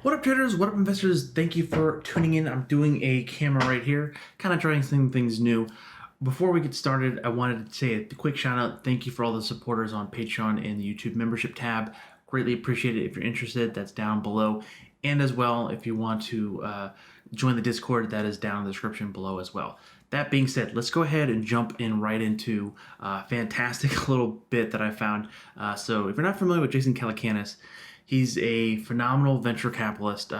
What up, traders? What up, investors? Thank you for tuning in. I'm doing a camera right here, kind of trying some things new. Before we get started, I wanted to say a quick shout out. Thank you for all the supporters on Patreon and the YouTube membership tab. Greatly appreciate it. If you're interested, that's down below. And as well, if you want to join the Discord, that is down in the description below as well. That being said, let's go ahead and jump in right into a fantastic little bit that I found. So if you're not familiar with Jason Calacanis, he's a phenomenal venture capitalist,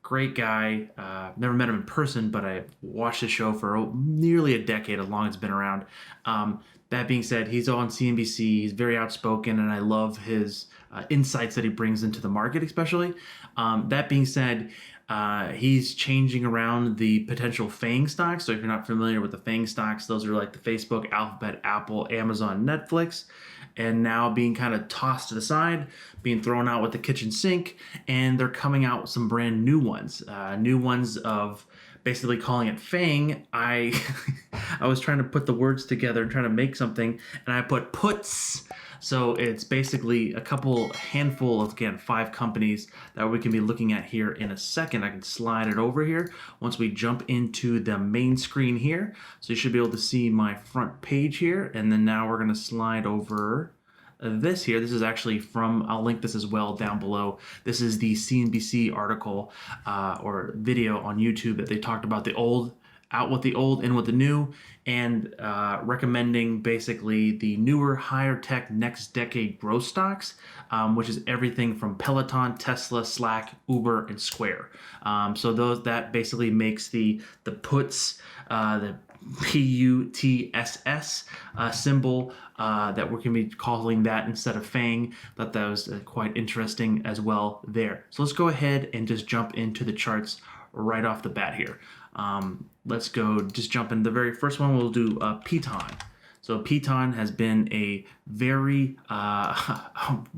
great guy. Never met him in person, but I watched his show for nearly a decade, as long as it's been around. That being said, he's on CNBC. He's very outspoken, and I love his insights that he brings into the market, especially. That being said, he's changing around the potential FAANG stocks. So if you're not familiar with the FAANG stocks, those are like the Facebook, Alphabet, Apple, Amazon, Netflix, and now being kind of tossed to the side, being thrown out with the kitchen sink, and they're coming out with some brand new ones. New ones of basically calling it FAANG. I was trying to put the words together and trying to make something, and I put puts. So it's basically a handful of, again, 5 companies that we can be looking at here in a second. I can slide it over here once we jump into the main screen here. So you should be able to see my front page here. And then now we're going to slide over this here. This is actually from, I'll link this as well down below. This is the CNBC article or video on YouTube that they talked about the old, out with the old, in with the new, and recommending basically the newer, higher tech, next decade growth stocks, which is everything from Peloton, Tesla, Slack, Uber, and Square. So that basically makes the puts, the PUTSS symbol, that we're going to be calling that instead of FAANG. Thought that was quite interesting as well there. So let's go ahead and just jump into the charts right off the bat here. Let's just jump in. The very first one we'll do PITN. So PITN has been a very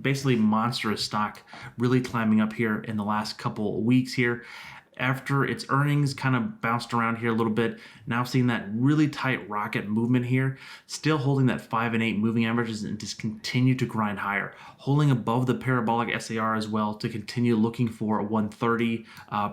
basically monstrous stock, really climbing up here in the last couple weeks here. After its earnings kind of bounced around here a little bit, now seeing that really tight rocket movement here, still holding that 5 and 8 moving averages and just continue to grind higher, holding above the parabolic SAR as well to continue looking for a 130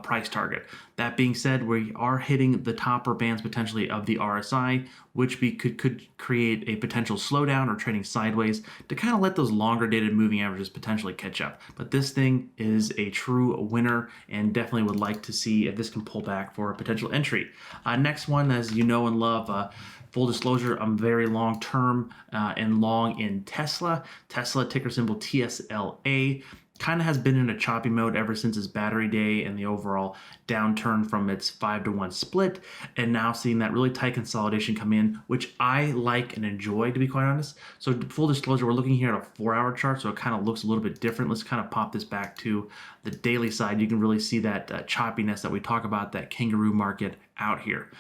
price target. That being said, we are hitting the topper bands potentially of the RSI, which we could create a potential slowdown or trading sideways to kind of let those longer dated moving averages potentially catch up. But this thing is a true winner, and definitely would like to see if this can pull back for a potential entry. Next one, as you know and love, full disclosure, I'm very long-term and long in Tesla. Tesla, ticker symbol TSLA. Kind of has been in a choppy mode ever since its battery day and the overall downturn from its 5-to-1 split, and now seeing that really tight consolidation come in, which I like and enjoy, to be quite honest. So full disclosure, we're looking here at a 4-hour chart, so it kind of looks a little bit different. Let's kind of pop this back to the daily side. You can really see that choppiness that we talk about, that kangaroo market out here.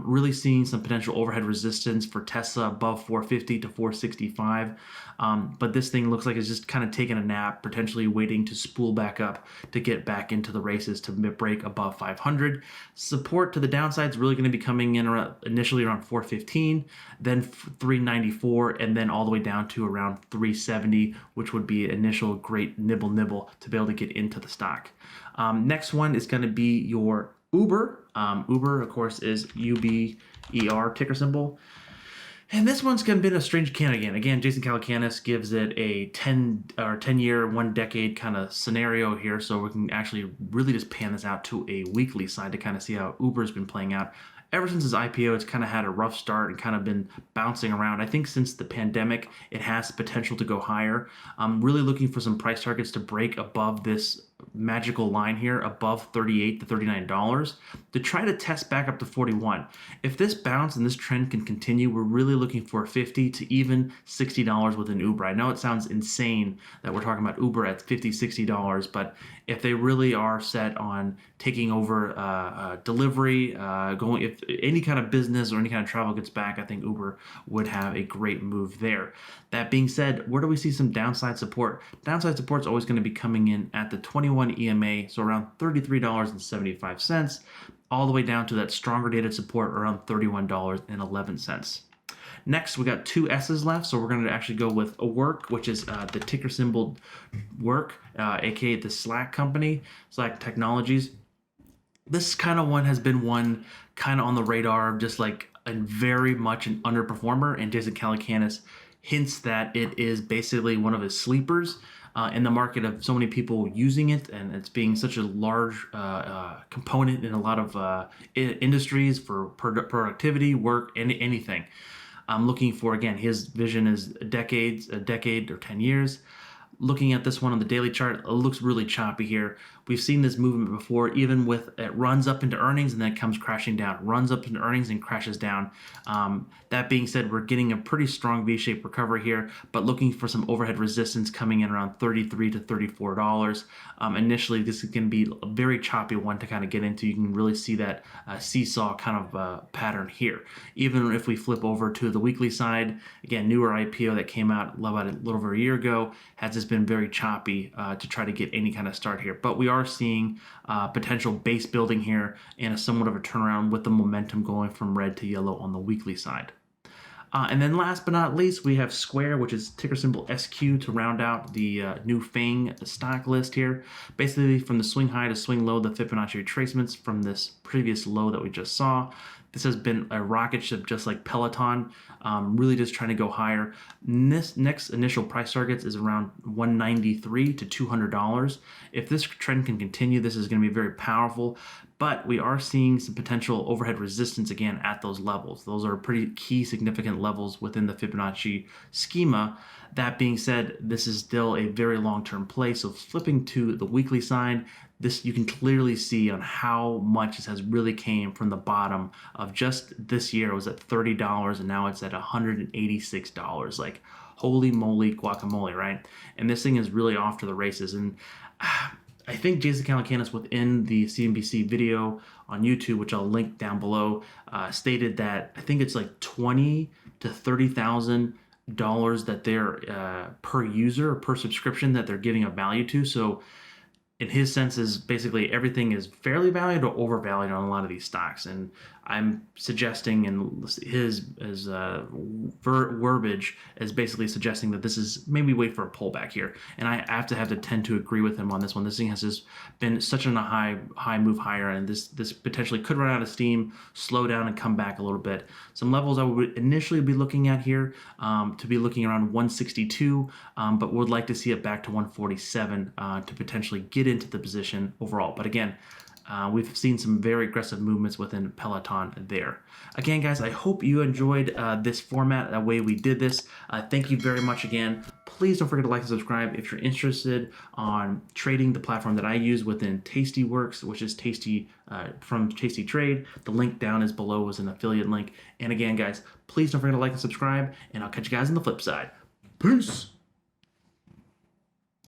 Really seeing some potential overhead resistance for Tesla above 450 to 465. But this thing looks like it's just kind of taking a nap, potentially waiting to spool back up to get back into the races to break above 500. Support to the downside is really going to be coming in initially around 415, then 394, and then all the way down to around 370, which would be initial great nibble to be able to get into the stock. Next one is going to be your Uber. Uber, of course, is UBER ticker symbol. And this one's been a strange can again. Again, Jason Calacanis gives it a 10-year, 1 decade kind of scenario here. So we can actually really just pan this out to a weekly side to kind of see how Uber's been playing out. Ever since its IPO, it's kind of had a rough start and kind of been bouncing around. I think since the pandemic, it has potential to go higher. I'm really looking for some price targets to break above this magical line here, above $38 to $39, to try to test back up to 41. If this bounce and this trend can continue, we're really looking for $50 to even $60 within Uber. I know it sounds insane that we're talking about Uber at $50, $60, but if they really are set on taking over delivery, if any kind of business or any kind of travel gets back, I think Uber would have a great move there. That being said, where do we see some downside support? Downside support is always going to be coming in at the 21 EMA, so around $33.75, all the way down to that stronger dated support around $31.11. Next, we got two S's left, so we're going to actually go with a work, which is the ticker symbol work, aka the Slack company, Slack Technologies. This kind of one has been one kind of on the radar of just like a very much an underperformer, and Jason Calacanis hints that it is basically one of his sleepers in the market of so many people using it, and it's being such a large component in a lot of industries for productivity, work, and anything. I'm looking for, again, his vision is a decade or 10 years. Looking at this one on the daily chart, it looks really choppy here. We've seen this movement before, even with it runs up into earnings and then it comes crashing down. Runs up into earnings and crashes down. That being said, we're getting a pretty strong V-shaped recovery here, but looking for some overhead resistance coming in around $33 to $34. Initially, this is going to be a very choppy one to kind of get into. You can really see that seesaw kind of pattern here. Even if we flip over to the weekly side, again, newer IPO that came out about a little over a year ago, has just been very choppy to try to get any kind of start here. But we are seeing potential base building here and a somewhat of a turnaround with the momentum going from red to yellow on the weekly side. And then last but not least, we have Square, which is ticker symbol SQ, to round out the new FAANG stock list here. Basically, from the swing high to swing low, the Fibonacci retracements from this previous low that we just saw. This has been a rocket ship just like Peloton, really just trying to go higher. This next initial price targets is around $193 to $200. If this trend can continue, this is going to be very powerful, but we are seeing some potential overhead resistance again at those levels. Those are pretty key significant levels within the Fibonacci schema. That being said, this is still a very long-term play. So flipping to the weekly side, this you can clearly see on how much this has really came from the bottom of just this year. It was at $30 and now it's at $186. Like, holy moly guacamole, right? And this thing is really off to the races. And I think Jason Calacanis within the CNBC video on YouTube, which I'll link down below, stated that I think it's like $20,000 to $30,000 that they're per user, per subscription that they're giving a value to. So in his sense is basically everything is fairly valued or overvalued on a lot of these stocks. And I'm suggesting, and his verbiage is basically suggesting that this is maybe wait for a pullback here. And I have to tend to agree with him on this one. This thing has just been such a high move higher, and this potentially could run out of steam, slow down, and come back a little bit. Some levels I would initially be looking at here to be looking around 162, but would like to see it back to 147 to potentially get into the position overall. But again, we've seen some very aggressive movements within Peloton there. Again, guys, I hope you enjoyed this format, the way we did this. Thank you very much again. Please don't forget to like and subscribe if you're interested on trading the platform that I use within Tastyworks, which is Tasty from Tasty Trade. The link down is below as an affiliate link. And again, guys, please don't forget to like and subscribe, and I'll catch you guys on the flip side. Peace!